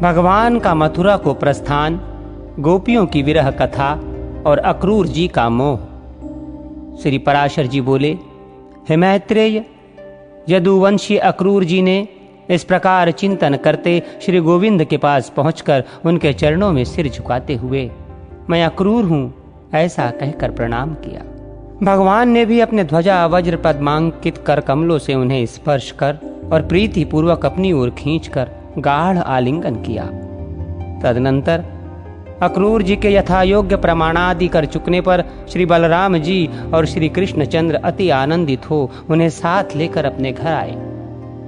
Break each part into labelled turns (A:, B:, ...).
A: भगवान का मथुरा को प्रस्थान, गोपियों की विरह कथा और अक्रूर जी का मोह। श्री पराशर जी बोले, हे मैत्रेय, यदुवंशी अक्रूर जी ने इस प्रकार चिंतन करते श्री गोविंद के पास पहुंचकर उनके चरणों में सिर झुकाते हुए, मैं अक्रूर हूं, ऐसा कहकर प्रणाम किया। भगवान ने भी अपने ध्वजा वज्र पद्मांकित कर कमलों से उन्हें स्पर्श कर और प्रीति पूर्वक अपनी ओर खींचकर गाढ़ आलिंगन किया। तदनंतर अक्रूर जी के यथायोग्य प्रमाणादि कर चुकने पर श्री बलराम जी और श्री कृष्णचंद्र अति आनंदित हो उन्हें साथ लेकर अपने घर आए।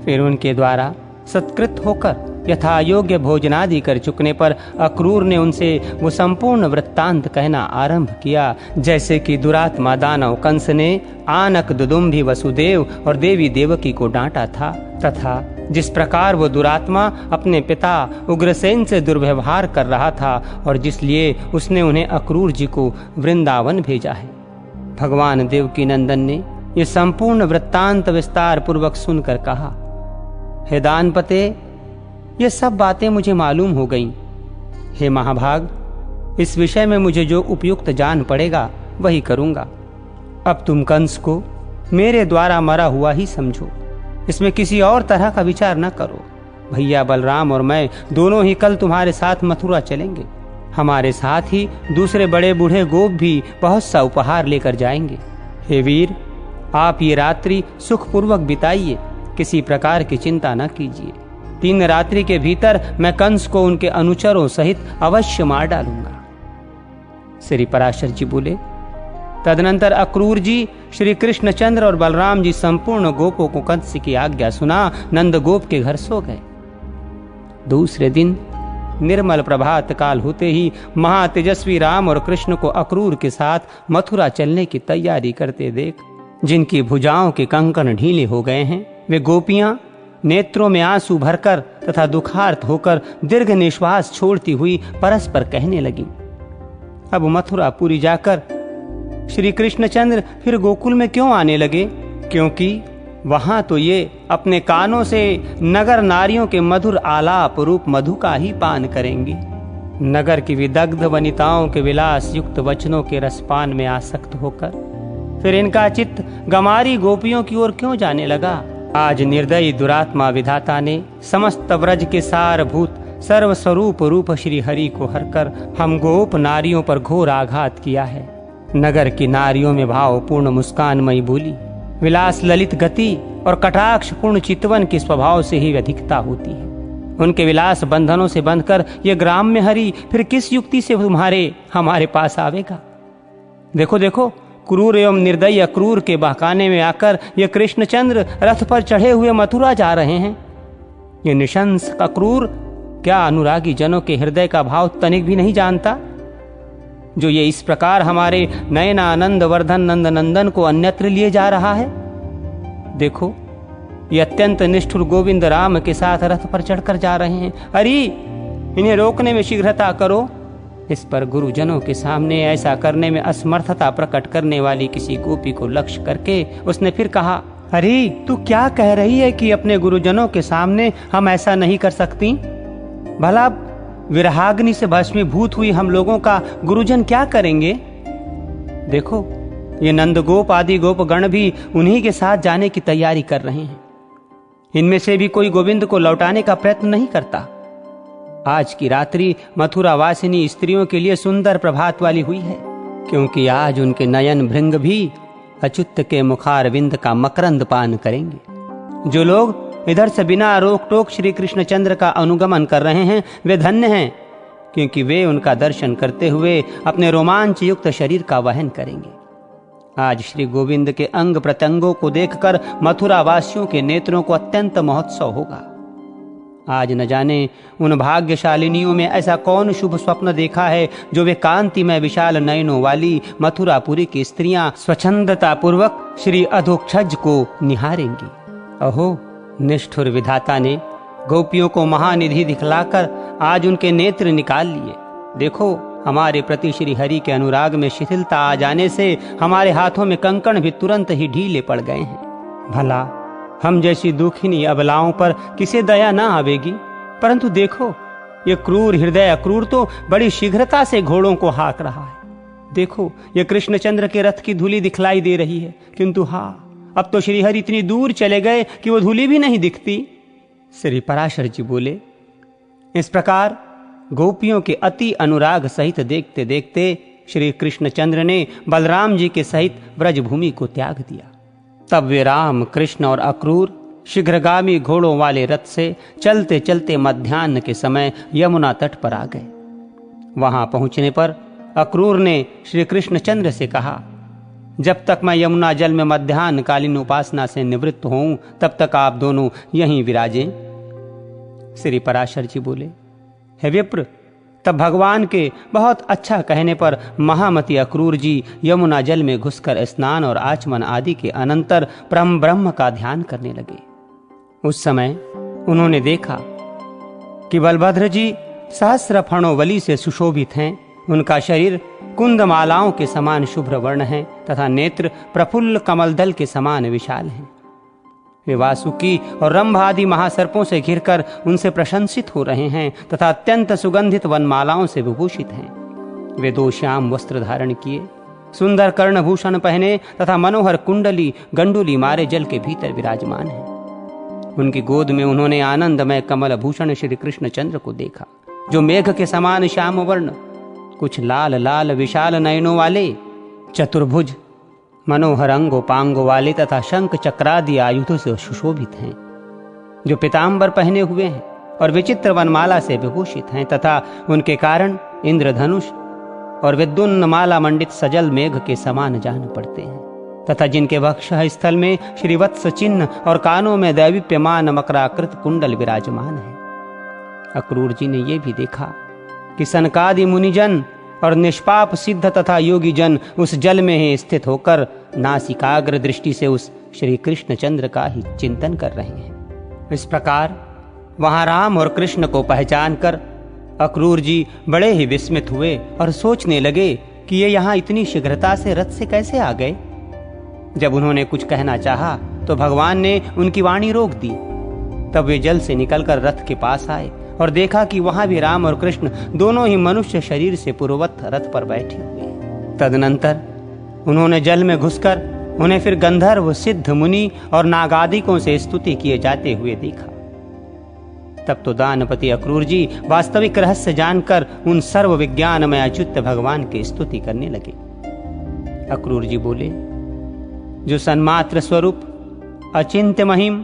A: फिर उनके द्वारा सत्कृत होकर यथायोग्य भोजनादि कर चुकने पर अक्रूर ने उनसे वो संपूर्ण वृत्तांत कहना आरंभ किया, जैसे कि दुरात्मा दानव कंस ने आनक दुदुम्भी वसुदेव और देवी देवकी को डांटा था, तथा जिस प्रकार वो दुरात्मा अपने पिता उग्रसेन से दुर्व्यवहार कर रहा था और जिसलिए उसने उन्हें अक्रूर जी को वृंदावन भेजा है। भगवान देवकी नंदन ने ये संपूर्ण वृत्तांत विस्तार पूर्वक सुनकर कहा, हे दानपते, ये सब बातें मुझे मालूम हो गईं। हे महाभाग, इस विषय में मुझे जो उपयुक्त जान पड़ेगा वही करूंगा। अब तुम कंस को मेरे द्वारा मरा हुआ ही समझो, इसमें किसी और तरह का विचार न करो। भैया बलराम और मैं दोनों ही कल तुम्हारे साथ मथुरा चलेंगे। हमारे साथ ही दूसरे बड़े बूढ़े गोप भी बहुत सा उपहार लेकर जाएंगे। हे वीर, आप ये रात्रि सुखपूर्वक बिताइए, किसी प्रकार की चिंता न कीजिए। 3 रात्रि के भीतर मैं कंस को उनके अनुचरों सहित अवश्य मार डालूंगा। श्री पराशर जी बोले, तदनंतर अक्रूर जी, श्री कृष्णचंद्र और बलराम जी संपूर्ण गोपों को कंस की आज्ञा सुना नंद गोप के घर सो गए। दूसरे दिन निर्मल प्रभात काल होते ही महातेजस्वी राम और कृष्ण को अक्रूर के साथ मथुरा चलने की तैयारी करते देख, जिनकी भुजाओं के कंकण ढीले हो गए हैं, वे गोपियां नेत्रों में आंसू भरकर तथा दुखार्त होकर दीर्घ निश्वास छोड़ती हुई परस्पर कहने लगी, अब मथुरापुरी जाकर श्री कृष्णचंद्र फिर गोकुल में क्यों आने लगे? क्योंकि वहां तो ये अपने कानों से नगर नारियों के मधुर आलाप रूप मधु का ही पान करेंगी। नगर की विदग्ध वनिताओं के विलास युक्त वचनों के रसपान में आसक्त होकर फिर इनका चित्त गमारी गोपियों की ओर क्यों जाने लगा? आज निर्दयी दुरात्मा विधाता ने समस्त व्रज के सारभूत सर्वस्वरूप रूप श्री हरि को हरकर हम गोप नारियों पर घोर आघात किया है। नगर की नारियों में भावपूर्ण मुस्कानमयी बोली, विलास ललित गति और कटाक्ष पूर्ण चितवन के स्वभाव से ही अधिकता होती है। उनके विलास बंधनों से बंधकर ये ग्राम्य हरि फिर किस युक्ति से हमारे पास आवेगा? देखो देखो, क्रूर एवं निर्दयी अक्रूर के बहकाने में आकर ये कृष्णचंद्र रथ पर चढ़े हुए मथुरा जा रहे हैं। ये निशंस अक्रूर क्या अनुरागी जनों के हृदय का भाव तनिक भी नहीं जानता, जो ये इस प्रकार हमारे नयनानंद वर्धन नंद नंदन को अन्यत्र लिए जा रहा है? देखो, ये अत्यंत निष्ठुर गोविंद राम के साथ रथ पर चढ़कर जा रहे हैं। अरे, इन्हें रोकने में शीघ्रता करो। इस पर गुरुजनों के सामने ऐसा करने में असमर्थता प्रकट करने वाली किसी गोपी को लक्ष्य करके उसने फिर कहा, अरे तू क्या कह रही है कि अपने गुरुजनों के सामने हम ऐसा नहीं कर सकती? भला विरहाग्नि से भस्मीभूत हुई हम लोगों का गुरुजन क्या करेंगे? देखो, ये नंदगोप आदि गोपगण भी उन्हीं के साथ जाने की तैयारी कर रहे हैं। इनमें से भी कोई गोविंद को लौटाने का प्रयत्न नहीं करता। आज की रात्रि मथुरा वासिनी स्त्रियों के लिए सुंदर प्रभात वाली हुई है, क्योंकि आज उनके नयन भृंग भी अच्युत के मुखारविंद का मकरंद पान करेंगे। जो लोग इधर से बिना रोक टोक श्री कृष्णचंद्र का अनुगमन कर रहे हैं, वे धन्य हैं, क्योंकि वे उनका दर्शन करते हुए अपने रोमांच युक्त शरीर का वहन करेंगे। आज श्री गोविंद के अंग प्रत्यंगों को देखकर मथुरा वासियों के नेत्रों को अत्यंत महोत्सव होगा। आज न जाने उन भाग्यशालिनियों में ऐसा कौन शुभ स्वप्न देखा है जो वे कांतिमय विशाल नयनों वाली मथुरापुरी की स्त्रियां स्वच्छंदता पूर्वक श्री अधोक्षज को निहारेंगी। अहो, निष्ठुर विधाता ने गोपियों को महानिधि दिखलाकर आज उनके नेत्र निकाल लिए। देखो, हमारे प्रति श्री हरि के अनुराग में शिथिलता आ जाने से हमारे हाथों में कंकण भी तुरंत ही ढीले पड़ गए हैं। भला हम जैसी दुखिनी अबलाओं पर किसे दया ना आवेगी? परंतु देखो, ये क्रूर हृदय अक्रूर तो बड़ी शीघ्रता से घोड़ों को हाँक रहा है। देखो, ये कृष्णचंद्र के रथ की धूली दिखलाई दे रही है, किंतु अब तो श्रीहरि इतनी दूर चले गए कि वो धूली भी नहीं दिखती। श्री पराशर जी बोले, इस प्रकार गोपियों के अति अनुराग सहित देखते देखते श्री कृष्णचंद्र ने बलराम जी के सहित ब्रजभूमि को त्याग दिया। तब वे राम, कृष्ण और अक्रूर शीघ्रगामी घोड़ों वाले रथ से चलते चलते मध्याह्न के समय यमुना तट पर आ गए। वहां पहुंचने पर अक्रूर ने श्री कृष्णचंद्र से कहा, जब तक मैं यमुना जल में मध्याह्न कालीन उपासना से निवृत्त होऊं तब तक आप दोनों यहीं विराजें। श्री पराशर जी बोले, हे विप्र, तब भगवान के बहुत अच्छा कहने पर महामती अक्रूर जी यमुना जल में घुसकर स्नान और आचमन आदि के अनंतर परम ब्रह्म का ध्यान करने लगे। उस समय उन्होंने देखा कि बलभद्र जी सहस्र फणोवली से सुशोभित हैं। उनका शरीर कुंदमालाओं के समान शुभ्र वर्ण है तथा नेत्र प्रफुल्ल कमलदल के समान विशाल हैं। वे वासुकी और रंभ आदि महासर्पों से घिरकर उनसे प्रशंसित हो रहे हैं तथा अत्यंत सुगंधित वनमालाओं से विभूषित हैं। वे 2 श्याम वस्त्र धारण किए, सुंदर कर्णभूषण पहने तथा मनोहर कुंडली गंडुली मारे जल के भीतर विराजमान हैं। उनकी गोद में उन्होंने आनंदमय कमल भूषण श्री कृष्णचंद्र को देखा, जो मेघ के समान श्याम वर्ण, कुछ लाल लाल विशाल नयनों वाले, चतुर्भुज, मनोहर अंगोपांगों वाले तथा शंख चक्रादि आयुधों से सुशोभित हैं, जो पीतांबर पहने हुए हैं और विचित्र वनमाला से विभूषित हैं तथा उनके कारण इंद्रधनुष और विद्युन्न माला मंडित सजल मेघ के समान जान पड़ते हैं तथा जिनके वक्षः स्थल में श्रीवत्स चिन्ह और कानों में दैवीप्यमान मकराकृत कुंडल विराजमान है। अक्रूर जी ने यह भी देखा कि सनकादि मुनिजन और निष्पाप सिद्ध तथा योगी जन उस जल में ही स्थित होकर नासिकाग्र दृष्टि से उस श्री कृष्णचंद्र का ही चिंतन कर रहे हैं। इस प्रकार वहां राम और कृष्ण को पहचान कर अक्रूर जी बड़े ही विस्मित हुए और सोचने लगे कि ये यहाँ इतनी शीघ्रता से रथ से कैसे आ गए। जब उन्होंने कुछ कहना चाहा तो भगवान ने उनकी वाणी रोक दी। तब वे जल से निकलकर रथ के पास आए और देखा कि वहां भी राम और कृष्ण दोनों ही मनुष्य शरीर से पूर्ववत रथ पर बैठे हुए। तदनंतर उन्होंने जल में घुसकर उन्हें फिर गंधर्व, सिद्ध, मुनि और नागादिकों से स्तुति किए जाते हुए देखा। तब तो दानपति अक्रूर जी वास्तविक रहस्य जानकर उन सर्व विज्ञान में अच्युत भगवान की स्तुति करने लगे। अक्रूर जी बोले, जो सन्मात्र स्वरूप, अचिंत्य महिम,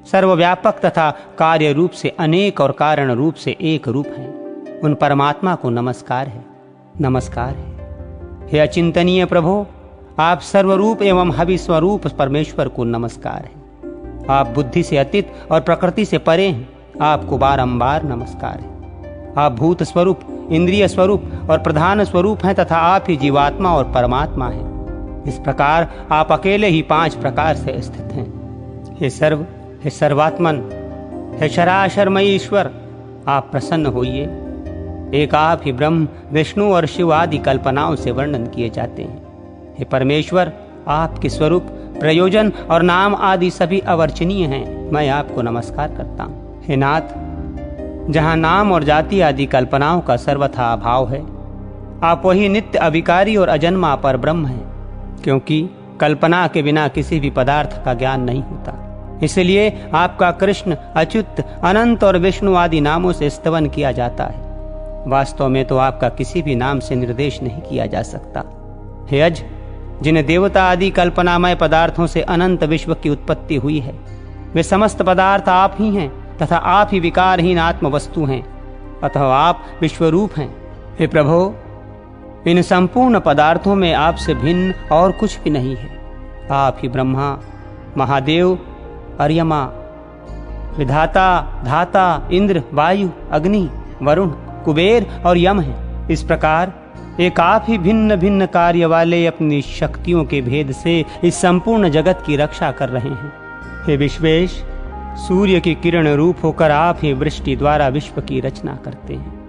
A: सर्वव्यापक तथा कार्य रूप से अनेक और कारण रूप से एक रूप हैं, उन परमात्मा को नमस्कार है, नमस्कार है। हे अचिंतनीय प्रभो, आप सर्वरूप एवं हवि स्वरूप परमेश्वर को नमस्कार है। आप बुद्धि से अतीत और प्रकृति से परे हैं, आपको बारंबार नमस्कार है। आप भूत स्वरूप, इंद्रिय स्वरूप और प्रधान स्वरूप हैं तथा आप ही जीवात्मा और परमात्मा हैं। इस प्रकार आप अकेले ही 5 प्रकार से स्थित हैं। हे सर्व, हे सर्वात्मन, हे शराशरमयी ईश्वर, आप प्रसन्न होइए। एक आप ही ब्रह्म, विष्णु और शिव आदि कल्पनाओं से वर्णन किए जाते हैं। हे परमेश्वर, आपके स्वरूप, प्रयोजन और नाम आदि सभी अवर्चनीय हैं। मैं आपको नमस्कार करता हूँ। हे नाथ, जहाँ नाम और जाति आदि कल्पनाओं का सर्वथा अभाव है, आप वही नित्य अविकारी और अजन्मा पर ब्रह्म हैं, क्योंकि कल्पना के बिना किसी भी पदार्थ का ज्ञान नहीं होता। इसलिए आपका कृष्ण, अच्युत, अनंत और विष्णु आदि नामों से स्तवन किया जाता है। वास्तव में तो आपका किसी भी नाम से निर्देश नहीं किया जा सकता। हे अज, जिन देवता आदि कल्पनामय पदार्थों से अनंत विश्व की उत्पत्ति हुई है, वे समस्त पदार्थ आप ही हैं तथा आप ही विकारहीन आत्म वस्तु हैं, अतः आप विश्वरूप हैं। हे प्रभो, इन संपूर्ण पदार्थों में आपसे भिन्न और कुछ भी नहीं है। आप ही ब्रह्मा, महादेव, अर्यमा, विधाता, धाता, इंद्र, वायु, अग्नि, वरुण, कुबेर और यम हैं। इस प्रकार एक आप ही भिन्न भिन्न कार्य वाले अपनी शक्तियों के भेद से इस संपूर्ण जगत की रक्षा कर रहे हैं। हे विश्वेश, सूर्य की किरण रूप होकर आप ही वृष्टि द्वारा विश्व की रचना करते हैं,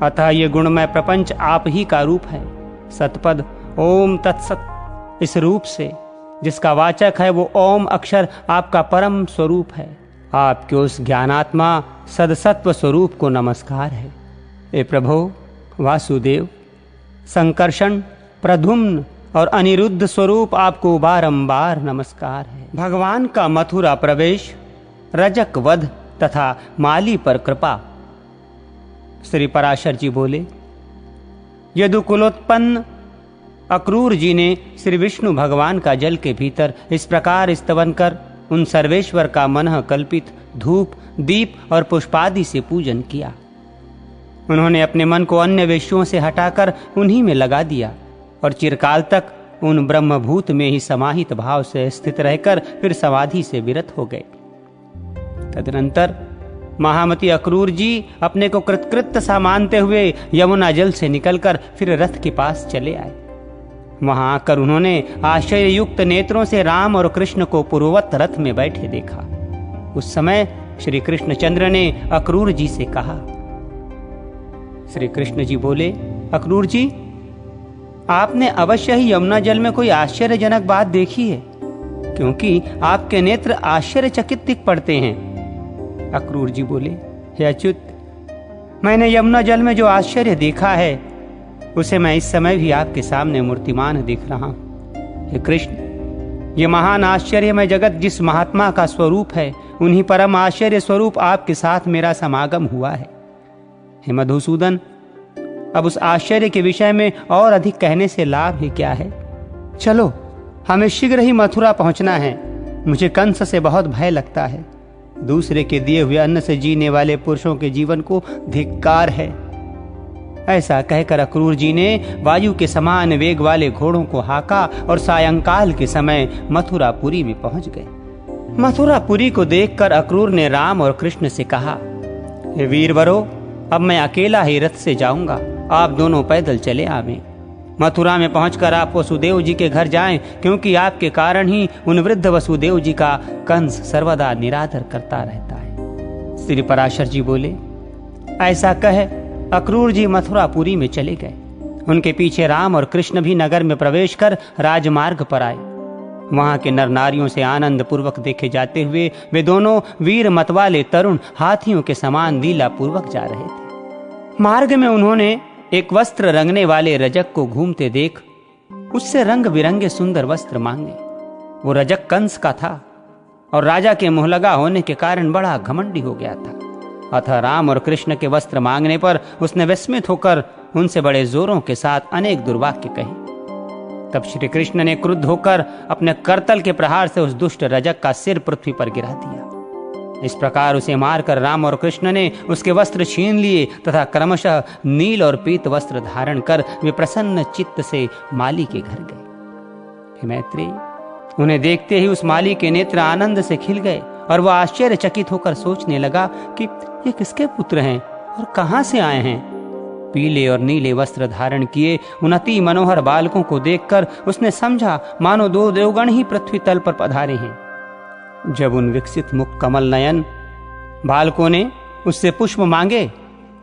A: अतः ये गुणमय प्रपंच आप ही का रूप है। सतपद ओम तत्सत, इस रूप से जिसका वाचक है वो ओम अक्षर आपका परम स्वरूप है आपके उस ज्ञानात्मा सदसत्व स्वरूप को नमस्कार है। हे प्रभो वासुदेव, संकर्षण, प्रद्युम्न और अनिरुद्ध स्वरूप आपको बारंबार नमस्कार है। भगवान का मथुरा प्रवेश, रजक वध तथा माली पर कृपा। श्री पराशर जी बोले, यदुकुलोत्पन्न अक्रूर जी ने श्री विष्णु भगवान का जल के भीतर इस प्रकार स्तवन कर उन सर्वेश्वर का मनः कल्पित धूप, दीप और पुष्पादि से पूजन किया। उन्होंने अपने मन को अन्य विषयों से हटाकर उन्हीं में लगा दिया और चिरकाल तक उन ब्रह्मभूत में ही समाहित भाव से स्थित रहकर फिर समाधि से विरत हो गए। तदनंतर महामती अक्रूर जी अपने को कृतकृत्य सा मानते हुए यमुना जल से निकलकर फिर रथ के पास चले आए। वहां आकर उन्होंने आश्चर्य युक्त नेत्रों से राम और कृष्ण को पूर्ववत रथ में बैठे देखा। उस समय श्री कृष्णचंद्र ने अक्रूर जी से कहा। श्री कृष्ण जी बोले, अक्रूर जी, आपने अवश्य ही यमुना जल में कोई आश्चर्यजनक बात देखी है, क्योंकि आपके नेत्र आश्चर्यचकित दिख पड़ते हैं। अक्रूर जी बोले, हे अच्युत, मैंने यमुना जल में जो आश्चर्य देखा है उसे मैं इस समय भी आपके सामने मूर्तिमान दिख रहा हूं। हे कृष्ण, ये महान आश्चर्यमय जगत जिस महात्मा का स्वरूप है, उन्हीं परम आश्चर्य स्वरूप आपके साथ मेरा समागम हुआ है। हे मधुसूदन, अब उस आश्चर्य के विषय में और अधिक कहने से लाभ ही क्या है। चलो, हमें शीघ्र ही मथुरा पहुंचना है। मुझे कंस से बहुत भय लगता है। दूसरे के दिए हुए अन्न से जीने वाले पुरुषों के जीवन को धिक्कार है। ऐसा कहकर अक्रूर जी ने वायु के समान वेग वाले घोड़ों को हाका और सायंकाल के समय मथुरापुरी में पहुंच गए। मथुरापुरी को देखकर अक्रूर ने राम और कृष्ण से कहा, हे वीरवरो, अब मैं अकेला ही रथ से जाऊंगा, आप दोनों पैदल चले आवें। मथुरा में पहुंचकर आप वसुदेव जी के घर जाएं, क्योंकि आपके कारण ही उन वृद्ध वसुदेव जी का कंस सर्वदा निरादर करता रहता है। श्री पराशर जी बोले, ऐसा कह अक्रूर जी मथुरापुरी में चले गए। उनके पीछे राम और कृष्ण भी नगर में प्रवेश कर राजमार्ग पर आए। वहां के नर नारियों से आनंद पूर्वक देखे जाते हुए वे दोनों वीर मतवाले तरुण हाथियों के समान लीला पूर्वक जा रहे थे। मार्ग में उन्होंने एक वस्त्र रंगने वाले रजक को घूमते देख उससे रंग बिरंगे सुंदर वस्त्र मांगे। वो रजक कंस का था और राजा के मुहलगा होने के कारण बड़ा घमंडी हो गया था। अतः राम और कृष्ण के वस्त्र मांगने पर उसने विस्मित होकर उनसे बड़े जोरों के साथ अनेक दुर्वाक्य कहे। तब श्री कृष्ण ने क्रुद्ध होकर अपने करतल के प्रहार से उस दुष्ट रजक का सिर पृथ्वी पर गिरा दिया। इस प्रकार उसे मारकर राम और कृष्ण ने उसके वस्त्र छीन लिए तथा क्रमशः नील और पीत वस्त्र धारण कर वे प्रसन्न चित्त से माली के घर गए। हे मैत्रेय, उन्हें देखते ही उस माली के नेत्र आनंद से खिल गए और वह आश्चर्यचकित होकर सोचने लगा कि ये किसके पुत्र हैं और कहां से आए हैं। पीले और नीले वस्त्र धारण किए उन अति मनोहर बालकों को देखकर उसने समझा मानो दो देवगण ही पृथ्वी तल पर पधारे हैं। जब उन विकसित मुख कमल नयन बालकों ने उससे पुष्प मांगे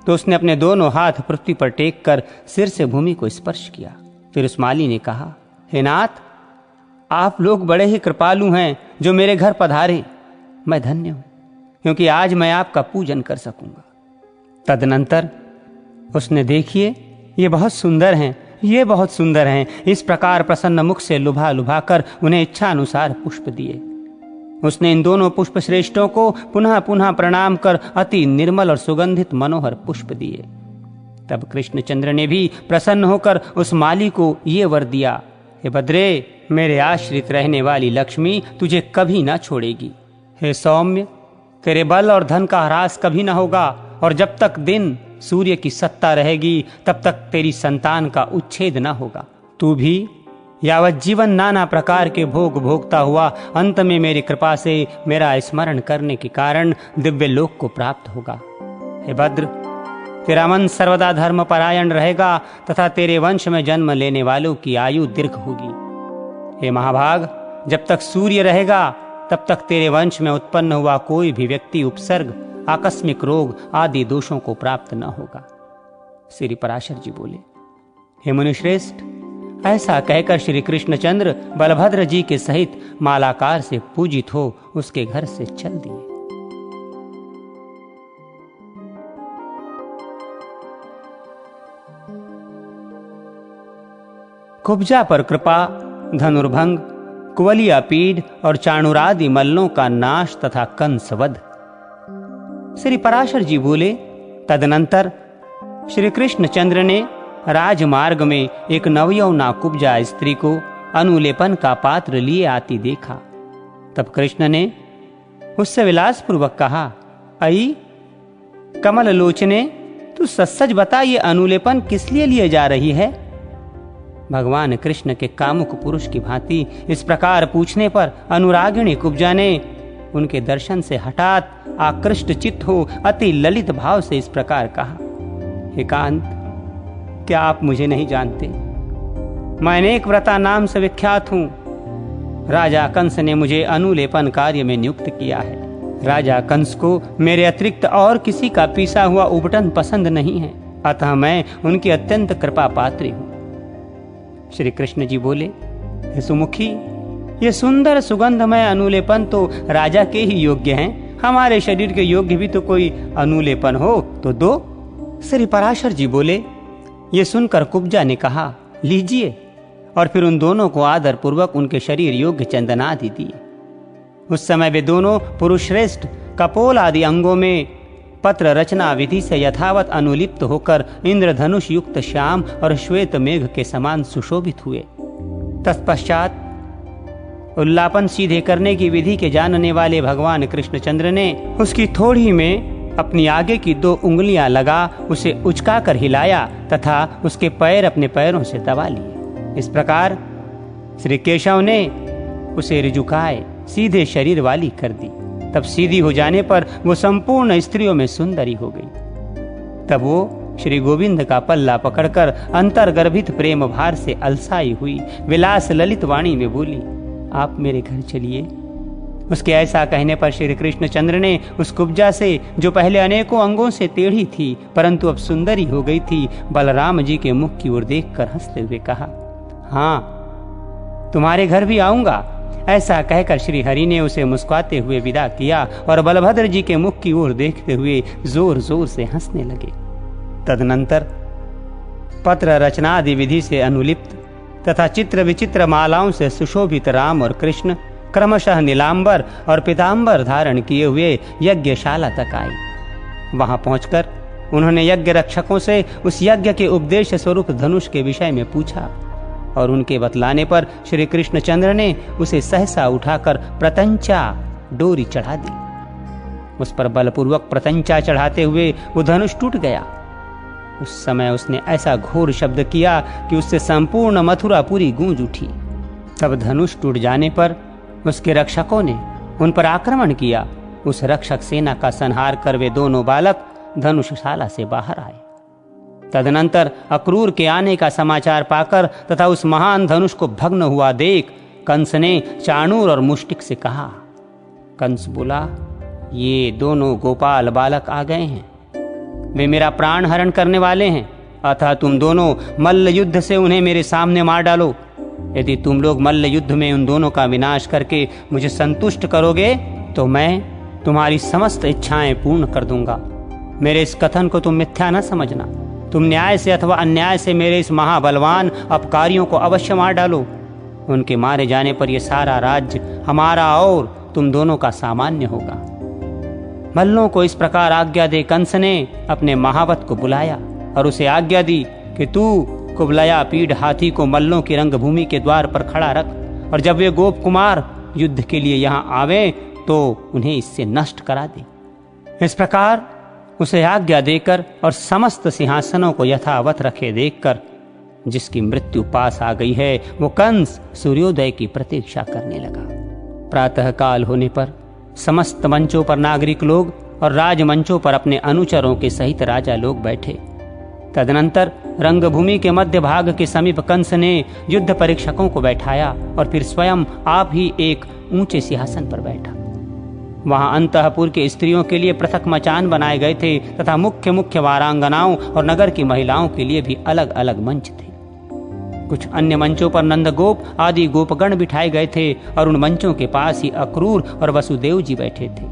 A: तो उसने अपने दोनों हाथ पृथ्वी पर टेक कर सिर से भूमि को स्पर्श किया। फिर उस माली ने कहा, हे नाथ, आप लोग बड़े ही कृपालु हैं जो मेरे घर पधारे। मैं धन्य हूं, क्योंकि आज मैं आपका पूजन कर सकूंगा। तदनंतर उसने, देखिए, ये बहुत सुंदर हैं, ये बहुत सुंदर हैं, इस प्रकार प्रसन्न मुख से लुभा लुभा कर उन्हें इच्छा अनुसार पुष्प दिए। उसने इन दोनों पुष्प श्रेष्ठों को पुनः पुनः प्रणाम कर अति निर्मल और सुगंधित मनोहर पुष्प दिए। तब कृष्णचंद्र ने भी प्रसन्न होकर उस माली को ये वर दिया, हे भद्रे, मेरे आश्रित रहने वाली लक्ष्मी तुझे कभी ना छोड़ेगी। हे सौम्य, तेरे बल और धन का ह्रास कभी ना होगा और जब तक दिन सूर्य की सत्ता रहेगी तब तक तेरी संतान का उच्छेद न होगा। तू भी यावत जीवन नाना प्रकार के भोग भोगता हुआ अंत में मेरी कृपा से मेरा स्मरण करने के कारण दिव्य लोक को प्राप्त होगा। हे भद्र, तेरा मन सर्वदा धर्म परायण रहेगा तथा तेरे वंश में जन्म लेने वालों की आयु दीर्घ होगी। हे महाभाग, जब तक सूर्य रहेगा तब तक तेरे वंश में उत्पन्न हुआ कोई भी व्यक्ति उपसर्ग, आकस्मिक रोग आदि दोषों को प्राप्त न होगा। श्री पराशर जी बोले, हे मुनिश्रेष्ठ, ऐसा कहकर श्री कृष्णचंद्र बलभद्र जी के सहित मालाकार से पूजित हो उसके घर से चल दिए। कुब्जा पर कृपा, धनुर्भंग, कुवलियापीड और चाणुरादि मल्लों का नाश तथा कंसवध। श्री पराशर जी बोले, तदनंतर श्री कृष्णचंद्र ने राजमार्ग में एक नवयौवना कुब्जा स्त्री को अनुलेपन का पात्र लिए आती देखा। तब कृष्ण ने उससे विलासपूर्वक कहा, आई कमल लोचने, तू सच बता, ये अनुलेपन किस लिए लिए जा रही है? भगवान कृष्ण के कामुक पुरुष की भांति इस प्रकार पूछने पर अनुरागिणी कुब्जा ने उनके दर्शन से हठात आकृष्ट चित्त हो अति ललित भाव से इस प्रकार कहा, एकांत, क्या आप मुझे नहीं जानते? मैं अनेक व्रता नाम से विख्यात हूं। राजा कंस ने मुझे अनुलेपन कार्य में नियुक्त किया है। राजा कंस को मेरे अतिरिक्त और किसी का पीसा हुआ उबटन पसंद नहीं है, अतः मैं उनकी अत्यंत कृपा पात्री हूं। श्री कृष्ण जी बोले, हे सुमुखी, ये सुंदर सुगंधमय अनुलेपन तो राजा के ही योग्य हैं। हमारे शरीर के योग्य भी तो कोई अनुलेपन हो तो दो। श्री पराशर जी बोले, ये सुनकर कुब्जा ने कहा, लीजिए, और फिर उन दोनों को आदर पूर्वक उनके शरीर योग्य चंदनादि दिए। उस समय वे दोनों पुरुष श्रेष्ठ कपोल आदि अंगों में पत्र रचना विधि से यथावत अनुलिप्त होकर इंद्रधनुष युक्त श्याम और श्वेत मेघ के समान सुशोभित हुए। तत्पश्चात उल्लापन सीधे करने की विधि के जानने वाले भगवान कृष्णचंद्र ने उसकी थोड़ी में अपनी आगे की 2 उंगलियां लगा उसे उचकाकर हिलाया तथा उसके पैर अपने पैरों से दबा लिए। इस प्रकार श्री केशव ने उसे रिजुकाए सीधे शरीर वाली कर दी। तब सीधी हो जाने पर वो संपूर्ण स्त्रियों में सुंदरी हो गई। तब वो श्री गोविंद का पल्ला पकड़कर अंतर्गर्भित प्रेम भार से अलसाई हुई विलास ललित वाणी में बोली, आप मेरे घर चलिए। उसके ऐसा कहने पर श्री कृष्णचंद्र ने उस कुब्जा से, जो पहले अनेकों अंगों से टेढ़ी थी परंतु अब सुंदरी हो गई थी, बलराम जी के मुख की ओर देखकर हंसते हुए कहा, हाँ, तुम्हारे घर भी आऊंगा। ऐसा कहकर श्री हरि ने उसे मुस्कुराते हुए विदा किया और बलभद्र जी के मुख की ओर देखते हुए जोर जोर से हंसने लगे। तदनंतर पत्र रचनादि विधि से अनुलिप्त तथा चित्र विचित्र मालाओं से सुशोभित राम और कृष्ण क्रमशः नीलांबर और पीतांबर धारण किए हुए यज्ञशाला तक आए। वहां पहुंचकर उन्होंने यज्ञ रक्षकों से उस यज्ञ के उपदेश स्वरूप धनुष के विषय में पूछा और उनके बतलाने पर श्री कृष्णचंद्र ने उसे सहसा उठाकर प्रतंचा डोरी चढ़ा दी। उस पर बलपूर्वक प्रतंचा चढ़ाते हुए वो धनुष टूट गया। उस समय उसने ऐसा घोर शब्द किया कि उससे संपूर्ण मथुरा पूरी गूंज उठी। तब धनुष टूट जाने पर उसके रक्षकों ने उन पर आक्रमण किया। उस रक्षक सेना का संहार कर वे दोनों बालक धनुषशाला से बाहर आए। तदनंतर अक्रूर के आने का समाचार पाकर तथा उस महान धनुष को भग्न हुआ देख कंस ने चाणूर और मुष्टिक से कहा। कंस बोला, ये दोनों गोपाल बालक आ गए हैं, वे मेरा प्राण हरण करने वाले हैं, अतः तुम दोनों मल्ल युद्ध से उन्हें मेरे सामने मार डालो। यदि तुम लोग मल्ल युद्ध में उन दोनों का विनाश करके मुझे संतुष्ट करोगे तो मैं तुम्हारी समस्त इच्छाएं पूर्ण कर दूंगा। मेरे इस कथन को तुम मिथ्या न समझना। तुम न्याय से अथवा अन्याय से मेरे इस महाबलवान अपकारियों को अवश्य मार डालो। उनके मारे जाने पर यह सारा राज्य हमारा और तुम दोनों का सामान्य होगा। मल्लों को इस प्रकार आज्ञा दे कंस ने अपने महावत को बुलाया और उसे आज्ञा दी कि तू कुबलया पीढ़ हाथी को मल्लों की रंगभूमि के द्वार पर खड़ा रख और जब वे गोप कुमार युद्ध के लिए यहाँ आवे तो उन्हें इससे नष्ट करा दे। इस प्रकार उसे आज्ञा देकर और समस्त सिंहासनों को यथावत रखे देखकर जिसकी मृत्यु पास आ गई है वो कंस सूर्योदय की प्रतीक्षा करने लगा। प्रातः काल होने पर समस्त मंचों पर नागरिक लोग और राजमंचों पर अपने अनुचरों के सहित राजा लोग बैठे। तदनंतर रंगभूमि के मध्य भाग के समीप कंस ने युद्ध परीक्षकों को बैठाया और फिर स्वयं आप ही एक ऊंचे सिंहासन पर बैठा। वहां अंतःपुर के स्त्रियों के लिए पृथक मचान बनाए गए थे तथा मुख्य मुख्य वारांगनाओं और नगर की महिलाओं के लिए भी अलग अलग मंच थे। कुछ अन्य मंचों पर नंदगोप आदि गोपगण बिठाए गए थे और उन मंचों के पास ही अक्रूर और वसुदेव जी बैठे थे।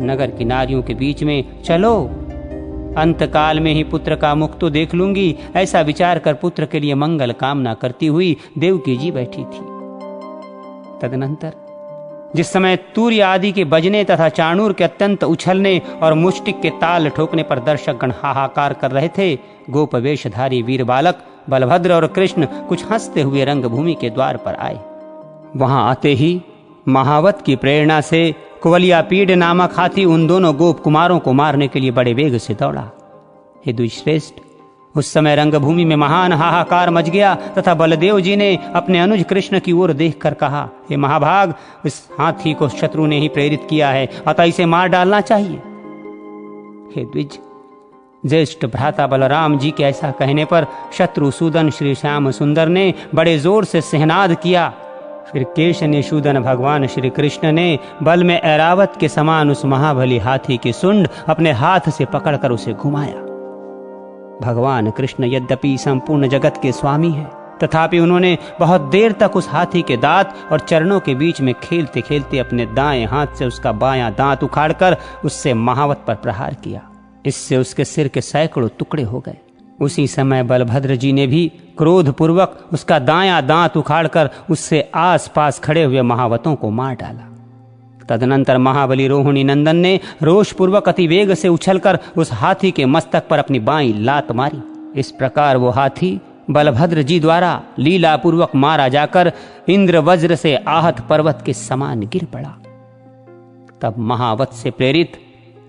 A: नगर की नारियों के बीच में चलो अंतकाल में ही पुत्र का मुख तो देख लूंगी, ऐसा विचार कर पुत्र के लिए मंगल कामना करती हुई देवकी जी बैठी थी। तदनंतर जिस समय तूर्य आदि के बजने तथा चाणूर के अत्यंत उछलने और मुष्टिक के ताल ठोकने पर दर्शकगण हाहाकार कर रहे थे, गोप वेशधारी वीर बालक बलभद्र और कृष्ण कुछ हंसते हुए रंगभूमि के द्वार पर आए। वहां आते ही महावत की प्रेरणा से कुवलियापीड नामक हाथी उन दोनों गोप कुमारों को मारने के लिए बड़े वेग से दौड़ा। हे द्विश्रेष्ठ, उस समय रंगभूमि में महान हाहाकार मच गया तथा बलदेव जी ने अपने अनुज कृष्ण की ओर देखकर कहा, हे महाभाग, इस हाथी को शत्रु ने ही प्रेरित किया है, अतः इसे मार डालना चाहिए। हे द्विज, ज्येष्ठ भ्राता बलराम जी के ऐसा कहने पर शत्रुसूदन श्री श्याम सुंदर ने बड़े जोर से सहनाद किया। फिर केशनिशूदन भगवान श्री कृष्ण ने बल में ऐरावत के समान उस महाबली हाथी की सूंड अपने हाथ से पकड़कर उसे घुमाया। भगवान कृष्ण यद्यपि संपूर्ण जगत के स्वामी हैं, तथापि उन्होंने बहुत देर तक उस हाथी के दांत और चरणों के बीच में खेलते खेलते अपने दाएं हाथ से उसका बायां दांत उखाड़कर उससे महावत पर प्रहार किया। इससे उसके सिर के सैकड़ों टुकड़े हो गए। उसी समय बलभद्र जी ने भी क्रोधपूर्वक उसका दायां दांत उखाड़कर उससे आसपास खड़े हुए महावतों को मार डाला। तदनंतर महाबली रोहिणी नंदन ने रोषपूर्वक अति वेग से उछलकर उस हाथी के मस्तक पर अपनी बाईं लात मारी। इस प्रकार वो हाथी बलभद्र जी द्वारा लीलापूर्वक मारा जाकर इंद्र वज्र से आहत पर्वत के समान गिर पड़ा। तब महावत से प्रेरित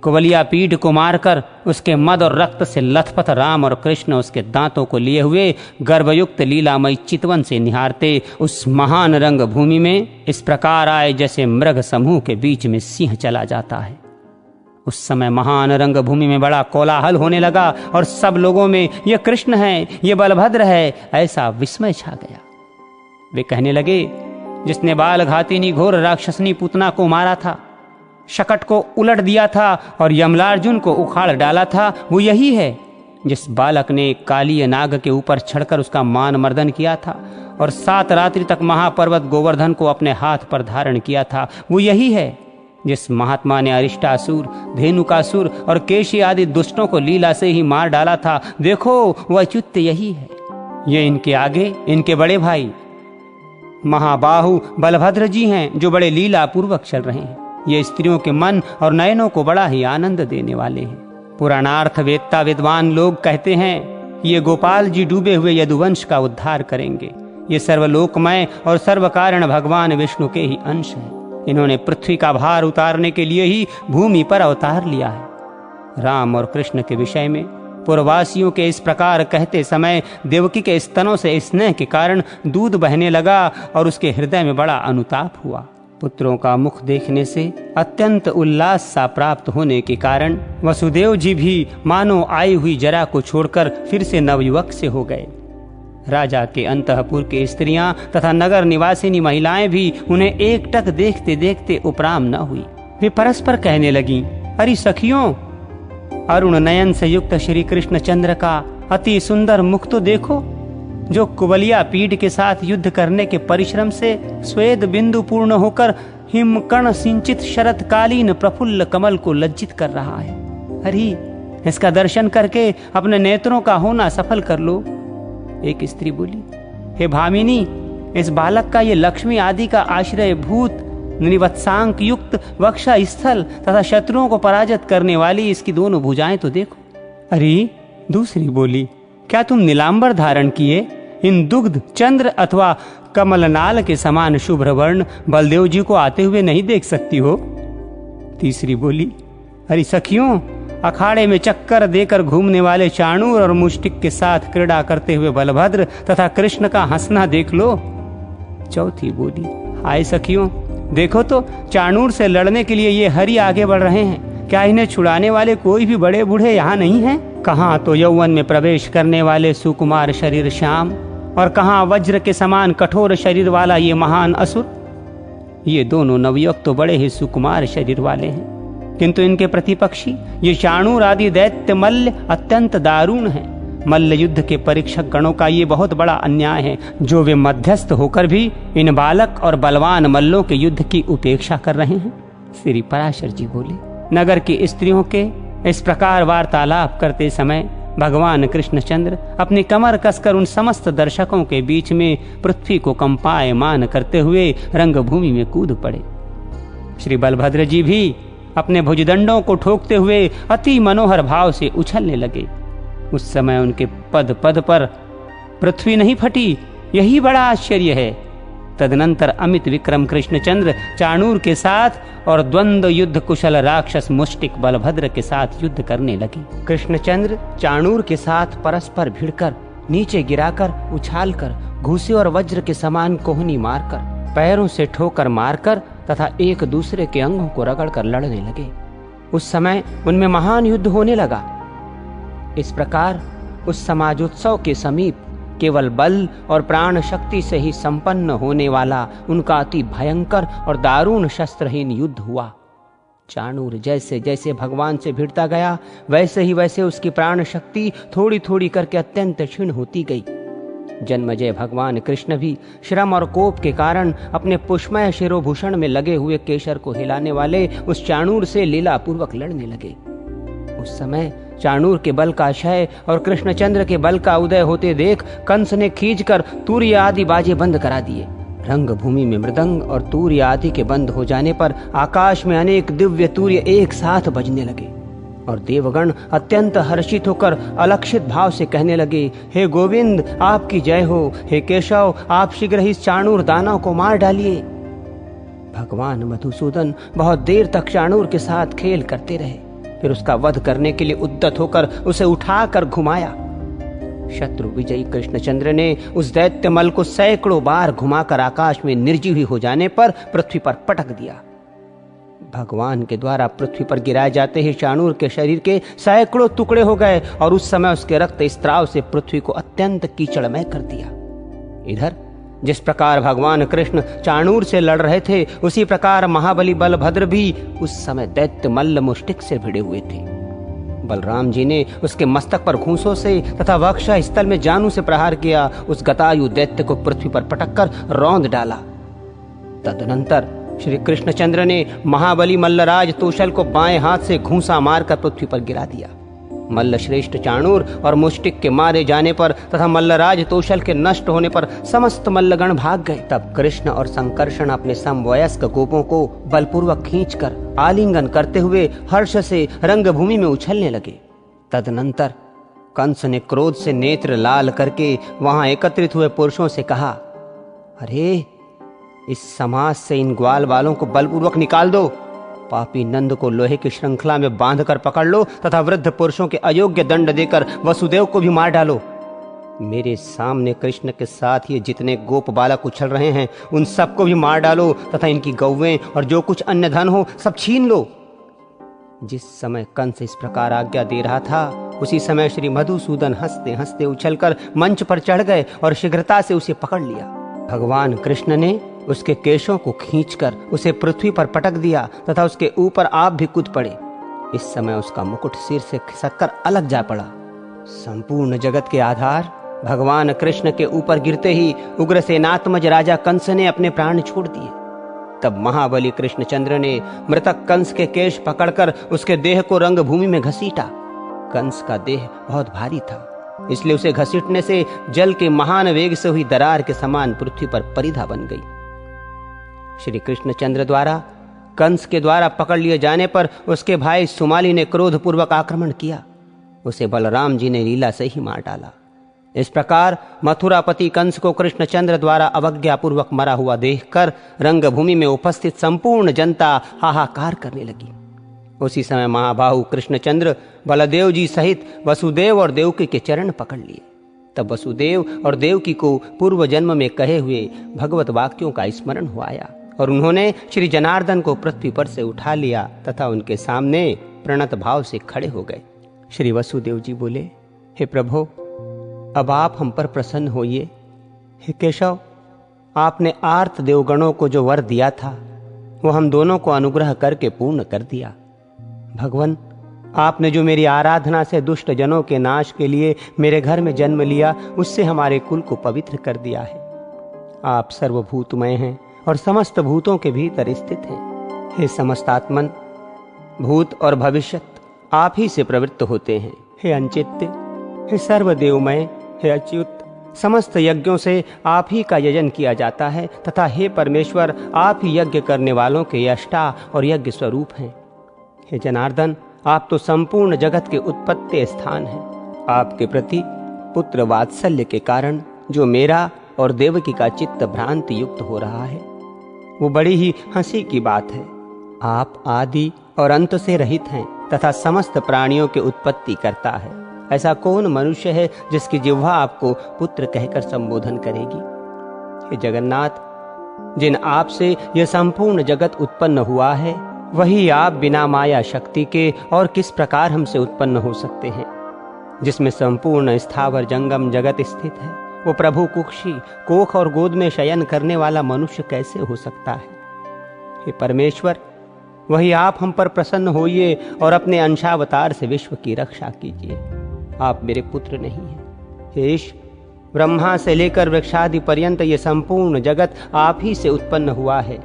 A: कुवलियापीड को मारकर उसके मद और रक्त से लथपथ राम और कृष्ण उसके दांतों को लिए हुए गर्भयुक्त लीलामयी चितवन से निहारते उस महान रंग भूमि में इस प्रकार आए जैसे मृग समूह के बीच में सिंह चला जाता है। उस समय महान रंग भूमि में बड़ा कोलाहल होने लगा और सब लोगों में ये कृष्ण है, ये बलभद्र है, ऐसा विस्मय छा गया। वे कहने लगे, जिसने बाल घातिनी घोर राक्षसनी पूतना को मारा था, शकट को उलट दिया था और यमलार्जुन को उखाड़ डाला था, वो यही है। जिस बालक ने काली नाग के ऊपर चढ़कर उसका मान मर्दन किया था और 7 रात्रि तक महापर्वत गोवर्धन को अपने हाथ पर धारण किया था, वो यही है। जिस महात्मा ने अरिष्टासुर, धेनुकासुर और केशी आदि दुष्टों को लीला से ही मार डाला था, देखो वह अच्युत यही है। ये इनके आगे इनके बड़े भाई महाबाहु बलभद्र जी हैं, जो बड़े लीला पूर्वक चल रहे हैं। ये स्त्रियों के मन और नयनों को बड़ा ही आनंद देने वाले हैं। पुराणार्थ वेत्ता विद्वान लोग कहते हैं, ये गोपाल जी डूबे हुए यदुवंश का उद्धार करेंगे। ये सर्वलोकमय और सर्वकारण भगवान विष्णु के ही अंश हैं। इन्होंने पृथ्वी का भार उतारने के लिए ही भूमि पर अवतार लिया है। राम और कृष्ण के विषय में पूर्ववासियों के इस प्रकार कहते समय देवकी के स्तनों से स्नेह के कारण दूध बहने लगा और उसके हृदय में बड़ा अनुताप हुआ। पुत्रों का मुख देखने से अत्यंत उल्लास सा प्राप्त होने के कारण वसुदेव जी भी मानो आई हुई जरा को छोड़कर फिर से नवयुवक से हो गए। राजा के अंतःपुर के स्त्रियां तथा नगर निवासिनी महिलाएं भी उन्हें एकटक देखते देखते उपराम न हुई। वे परस्पर कहने लगी, अरे सखियों, अरुण नयन से युक्त श्री कृष्णचंद्र का अति सुंदर मुख तो देखो, जो कुवलियापीड के साथ युद्ध करने के परिश्रम से स्वेद बिंदु पूर्ण होकर हिमकर्ण सिंचित शरतकालीन प्रफुल्ल कमल को लज्जित कर रहा है। अरे इसका दर्शन करके अपने नेत्रों का होना सफल कर लो। एक स्त्री बोली, हे भामिनी, इस बालक का ये लक्ष्मी आदि का आश्रय भूत निवत्सांक युक्त वक्षा स्थल तथा शत्रुओं को पराजित करने वाली इसकी दोनों भुजाएं तो देखो। अरे दूसरी बोली, क्या तुम नीलांबर धारण किए इन दुग्ध चंद्र अथवा कमलनाल के समान शुभ्र वर्ण बलदेव जी को आते हुए नहीं देख सकती हो? तीसरी बोली, अरे सखियों, अखाड़े में चक्कर देकर घूमने वाले चाणूर और मुष्टिक के साथ क्रीड़ा करते हुए बलभद्र तथा कृष्ण का हंसना देख लो। चौथी बोली, हाय सखियों, देखो तो चाणूर से लड़ने के लिए ये हरि आगे बढ़ रहे हैं। क्या इन्हें छुड़ाने वाले कोई भी बड़े बूढ़े यहाँ नहीं हैं? कहाँ तो यौवन में प्रवेश करने वाले सुकुमार शरीर श्याम और कहाँ वज्र के समान कठोर शरीर वाला ये महान असुर। ये दोनों नवयुवक तो बड़े ही सुकुमार शरीर वाले हैं, किंतु इनके प्रतिपक्षी ये चाणूर आदि दैत्य मल्ल अत्यंत दारुण हैं। मल्ल युद्ध के परीक्षक गणों का ये बहुत बड़ा अन्याय है, जो वे मध्यस्थ होकर भी इन बालक और बलवान मल्लों के युद्ध की उपेक्षा कर रहे हैं। श्री पराशर जी बोले, नगर की स्त्रियों के इस प्रकार वार्तालाप करते समय भगवान कृष्णचंद्र अपनी कमर कसकर उन समस्त दर्शकों के बीच में पृथ्वी को कंपायमान करते हुए रंगभूमि में कूद पड़े। श्री बलभद्र जी भी अपने भुजदंडों को ठोकते हुए अति मनोहर भाव से उछलने लगे। उस समय उनके पद पद पर पृथ्वी नहीं फटी, यही बड़ा आश्चर्य है। तदनंतर अमित विक्रम कृष्णचंद्र चाणूर के साथ और द्वंद्व युद्ध कुशल राक्षस मुष्टिक बलभद्र के साथ युद्ध करने लगे। कृष्णचंद्र चाणूर के साथ परस्पर भिड़कर, नीचे गिराकर, उछालकर, घूसे और वज्र के समान कोहनी मारकर, पैरों से ठोकर मारकर तथा एक दूसरे के अंगों को रगड़कर लड़ने लगे। उस समय उनमें महान युद्ध होने लगा। इस प्रकार उस समाजोत्सव के समीप केवल बल और प्राण शक्ति से ही संपन्न होने वाला उनका अति भयंकर और दारुण शस्त्रहीन युद्ध हुआ। चाणूर जैसे जैसे भगवान से भिड़ता गया, वैसे ही वैसे उसकी प्राण शक्ति थोड़ी थोड़ी करके अत्यंत क्षीण होती गई। जन्मजय भगवान कृष्ण भी श्रम और कोप के कारण अपने पुष्मय शिरोभूषण में लगे हुए केशर को हिलाने वाले उस चाणूर से लीलापूर्वक लड़ने लगे। उस समय चाणूर के बल का क्षय और कृष्णचंद्र के बल का उदय होते देख कंस ने खींचकर तूर्य आदि बाजे बंद करा दिए। रंगभूमि में मृदंग और तूर्य आदि के बंद हो जाने पर आकाश में अनेक दिव्य तूर्य एक साथ बजने लगे और देवगण अत्यंत हर्षित होकर अलक्षित भाव से कहने लगे, हे गोविंद आपकी जय हो, हे केशव आप शीघ्र ही चाणूर दानव को मार डालिए। भगवान मधुसूदन बहुत देर तक चाणूर के साथ खेल करते रहे, फिर उसका वध करने के लिए उद्यत होकर उसे उठाकर घुमाया। शत्रु विजयी कृष्णचंद्र ने उस दैत्य मल को सैकड़ों बार घुमाकर आकाश में निर्जीव हो जाने पर पृथ्वी पर पटक दिया। भगवान के द्वारा पृथ्वी पर गिराए जाते ही चाणूर के शरीर के सैकड़ों टुकड़े हो गए और उस समय उसके रक्त स्त्राव से पृथ्वी को अत्यंत कीचड़मय कर दिया। इधर जिस प्रकार भगवान कृष्ण चाणूर से लड़ रहे थे, उसी प्रकार महाबली बलभद्र भी उस समय दैत्य मल्ल मुष्टिक से भिड़े हुए थे। बलराम जी ने उसके मस्तक पर घूंसों से तथा वक्ष स्थल में जानू से प्रहार किया। उस गतायु दैत्य को पृथ्वी पर पटककर रौंद डाला। तदनंतर श्री कृष्णचंद्र ने महाबली मल्लराज तोशल को बाएं हाथ से घूंसा मारकर पृथ्वी पर गिरा दिया। मल्ल श्रेष्ठ चाणूर और मुष्टिक के मारे जाने पर तथा मल्लराज तोशल के नष्ट होने पर समस्त मल्लगण भाग गए। तब कृष्ण और संकर्षण अपने समवयस्क गोपों को बलपूर्वक खींचकर आलिंगन करते हुए हर्ष से रंगभूमि में उछलने लगे। तदनंतर कंस ने क्रोध से नेत्र लाल करके वहां एकत्रित हुए पुरुषों से कहा, अरे इस समाज से इन ग्वाल वालों को बलपूर्वक निकाल दो। पापी नंद को लोहे की श्रृंखला में बांधकर पकड़ लो तथा वृद्ध पुरुषों के अयोग्य दंड देकर वसुदेव को भी मार डालो। मेरे सामने कृष्ण के साथ ये जितने गोप बालक उछल रहे हैं, उन सबको भी मार डालो तथा इनकी गौवें और जो कुछ अन्य धन हो सब छीन लो। जिस समय कंस इस प्रकार आज्ञा दे रहा था, उसी समय श्री मधुसूदन हंसते हंसते उछलकर मंच पर चढ़ गए और शीघ्रता से उसे पकड़ लिया। भगवान कृष्ण ने उसके केशों को खींचकर उसे पृथ्वी पर पटक दिया तथा उसके ऊपर आप भी कूद पड़े। इस समय उसका मुकुट सिर से खिसककर अलग जा पड़ा। संपूर्ण जगत के आधार भगवान कृष्ण के ऊपर गिरते ही उग्रसेनात्मज राजा कंस ने अपने प्राण छोड़ दिए। तब महाबली कृष्णचंद्र ने मृतक कंस के केश पकड़कर उसके देह को रंगभूमि में घसीटा। कंस का देह बहुत भारी था, इसलिए उसे घसीटने से जल के महान वेग से हुई दरार के समान पृथ्वी पर परिधा बन गई। श्री कृष्णचंद्र द्वारा कंस के द्वारा पकड़ लिए जाने पर उसके भाई सुमाली ने क्रोधपूर्वक आक्रमण किया। उसे बलराम जी ने लीला से ही मार डाला। इस प्रकार मथुरापति कंस को कृष्णचंद्र द्वारा अवज्ञापूर्वक मरा हुआ देखकर रंगभूमि में उपस्थित संपूर्ण जनता हाहाकार करने लगी। उसी समय महाबाहु कृष्णचंद्र बलदेव जी सहित वसुदेव और देवकी के चरण पकड़ लिए। तब वसुदेव और देवकी को पूर्व जन्म में कहे हुए भगवत वाक्यों का स्मरण हो आया और उन्होंने श्री जनार्दन को पृथ्वी पर से उठा लिया तथा उनके सामने प्रणत भाव से खड़े हो गए। श्री वसुदेव जी बोले, हे प्रभु, अब आप हम पर प्रसन्न होइए। हे केशव, आपने आर्त देवगणों को जो वर दिया था वो हम दोनों को अनुग्रह करके पूर्ण कर दिया। भगवान, आपने जो मेरी आराधना से दुष्ट जनों के नाश के लिए मेरे घर में जन्म लिया, उससे हमारे कुल को पवित्र कर दिया है। आप सर्वभूतमय हैं और समस्त भूतों के भीतर स्थित हैं। हे समस्तात्मन, भूत और भविष्यत आप ही से प्रवृत्त होते हैं। हे अंचित्य, हे सर्वदेवमय, हे अच्युत, समस्त यज्ञों से आप ही का यजन किया जाता है तथा हे परमेश्वर, आप ही यज्ञ करने वालों के यष्टा और यज्ञ स्वरूप हैं। हे जनार्दन, आप तो संपूर्ण जगत के उत्पत्ति स्थान हैं। आपके प्रति पुत्र वात्सल्य के कारण जो मेरा और देवकी का चित्त भ्रांति युक्त हो रहा है, वो बड़ी ही हंसी की बात है। आप आदि और अंत से रहित हैं तथा समस्त प्राणियों की उत्पत्ति करता है। ऐसा कौन मनुष्य है जिसकी जिह्वा आपको पुत्र कहकर संबोधन करेगी? हे जगन्नाथ, जिन आप से यह संपूर्ण जगत उत्पन्न हुआ है, वही आप बिना माया शक्ति के और किस प्रकार हमसे उत्पन्न हो सकते हैं? जिसमें संपूर्ण स्थावर जंगम जगत स्थित है, वो प्रभु कुक्षी, कोख और गोद में शयन करने वाला मनुष्य कैसे हो सकता है? हे परमेश्वर, वही आप हम पर प्रसन्न होइए और अपने अंशावतार से विश्व की रक्षा कीजिए। आप मेरे पुत्र नहीं हैं। हे ईश, ब्रह्मा से लेकर वृक्षादि पर्यंत ये संपूर्ण जगत आप ही से उत्पन्न हुआ है।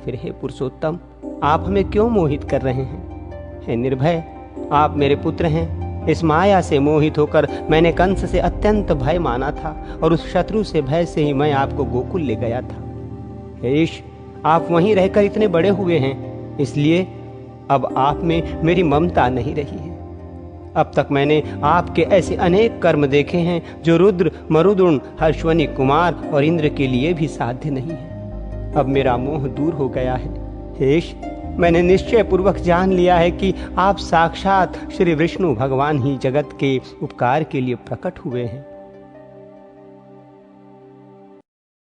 A: फिर हे पुरुषोत्तम, आप हमें क्यों मोहित कर रहे हैं? हे निर्भय, आप मेरे पुत्र हैं। इस माया से मोहित होकर मैंने कंस से अत्यंत भय माना था और उस शत्रु से भय से ही मैं आपको गोकुल ले गया था। हे ईश, आप वहीं रहकर इतने बड़े हुए हैं, इसलिए अब आप में मेरी ममता नहीं रही है। अब तक मैंने आपके ऐसे अनेक कर्म देखे हैं जो रुद्र, मरुदुण, हर्षवनी कुमार और इंद्र के लिए भी साध्य नहीं है। अब मेरा मोह दूर हो गया है। हेश, मैंने निश्चय पूर्वक जान लिया है कि आप साक्षात श्री विष्णु भगवान ही जगत के उपकार के लिए प्रकट हुए हैं।